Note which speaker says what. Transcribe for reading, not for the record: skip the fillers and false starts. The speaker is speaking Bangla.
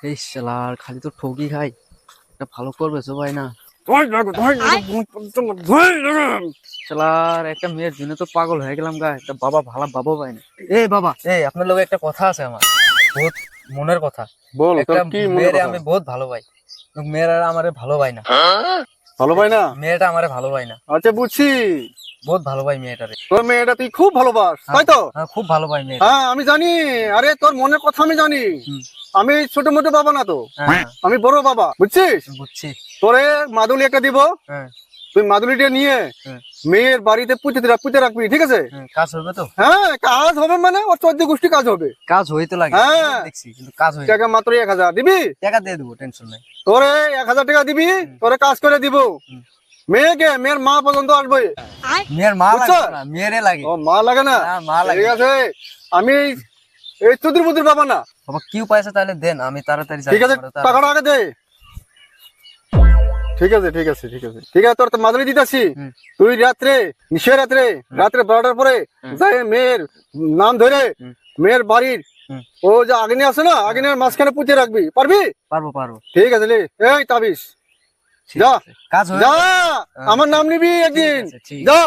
Speaker 1: এই শালার খালি তো ঠকি খাই, এটা ভালো করবে সবাই না। শালার একটা মেয়ের জন্য তো পাগল হয়ে গেলাম গা, একটা বাবা ভালো বাবা পাই না। এই বাবা, এই আপনার লগে একটা কথা আছে আমার, বহুত মনের কথা।
Speaker 2: বল,
Speaker 1: একটা
Speaker 2: তোর কি মনে
Speaker 1: মেয়েরে
Speaker 2: কথা?
Speaker 1: আমি বহুত ভালো পাই, মেয়েরা আমারে ভালো পাই না।
Speaker 2: ভালো পাই না?
Speaker 1: মেয়েটা আমারে ভালো পাই না,
Speaker 2: আচ্ছা, বুঝছি।
Speaker 1: বহুত ভালো পাই মেয়েটারে।
Speaker 2: তোর মেয়েটা তুই খুব ভালোবাস, তাই তো?
Speaker 1: হ্যাঁ, খুব ভালো পাই মেয়েটা।
Speaker 2: হ্যাঁ, আমি জানি। আরে, তোর মনের কথা আমি জানি।
Speaker 1: হুম।
Speaker 2: আমি ছোট মোটো বাবা না তো,
Speaker 1: হ্যাঁ,
Speaker 2: আমি বড় বাবা, বুঝছিস?
Speaker 1: বুঝছি।
Speaker 2: তোরে মাদুলি একটা দিব,
Speaker 1: হ্যাঁ,
Speaker 2: তুই মাদুলিটা নিয়ে
Speaker 1: হ্যাঁ,
Speaker 2: মেয়ের বাড়িতে পুঁতে রাখবি, ঠিক আছে?
Speaker 1: হ্যাঁ, কাজ হবে তো?
Speaker 2: হ্যাঁ, কাজ হবে মানে ওর 14 গোষ্ঠী কাজ হবে।
Speaker 1: কাজ হইতে লাগে,
Speaker 2: হ্যাঁ।
Speaker 1: দেখছি, কিন্তু কাজ হই।
Speaker 2: টাকা মাত্র 1000 দিবি।
Speaker 1: টাকা দিয়ে দেবো, টেনশন নাই।
Speaker 2: তোরে 1000 টাকা দিবি, তোরে কাজ করে দিব।
Speaker 1: হুম।
Speaker 2: মেয়ের মা পর্যন্ত আসবে।
Speaker 1: মেয়ের মা
Speaker 2: বুঝছো?
Speaker 1: লাগে না, মেয়েরে লাগে।
Speaker 2: ও, মা লাগে না?
Speaker 1: হ্যাঁ, মা লাগে।
Speaker 2: ঠিক আছে, আমি এই চুদির বুদির বাবা না।
Speaker 1: বাবা কি উপায় আছে তাহলে দেন, আমি তাড়াতাড়ি যাই।
Speaker 2: ঠিক আছে, টাকাটা আগে দে। ঠিক আছে, ঠিক আছে, ঠিক আছে, ঠিক আছে, তোর তো মাদুলি দিতেছি।
Speaker 1: হুম।
Speaker 2: তুই রাত্রে, নিশে রাত্রে, রাত্রে 12টার পরে যাই মেয়ের নাম ধরে
Speaker 1: হুম।
Speaker 2: মেয়ের বাড়ির
Speaker 1: হুম।
Speaker 2: ও যে আগ্নে আছে না, আগ্নের মাঝখানে পুঁতে রাখবি, পারবি?
Speaker 1: পারবো পারবো।
Speaker 2: ঠিক আছে, লে এই তাবিজ,
Speaker 1: ঠিক
Speaker 2: যা
Speaker 1: আছে। কাজ হয়ে
Speaker 2: যা, আমার নাম নিবি
Speaker 1: ঠিক
Speaker 2: একদিন,
Speaker 1: আছে, ঠিক
Speaker 2: যা।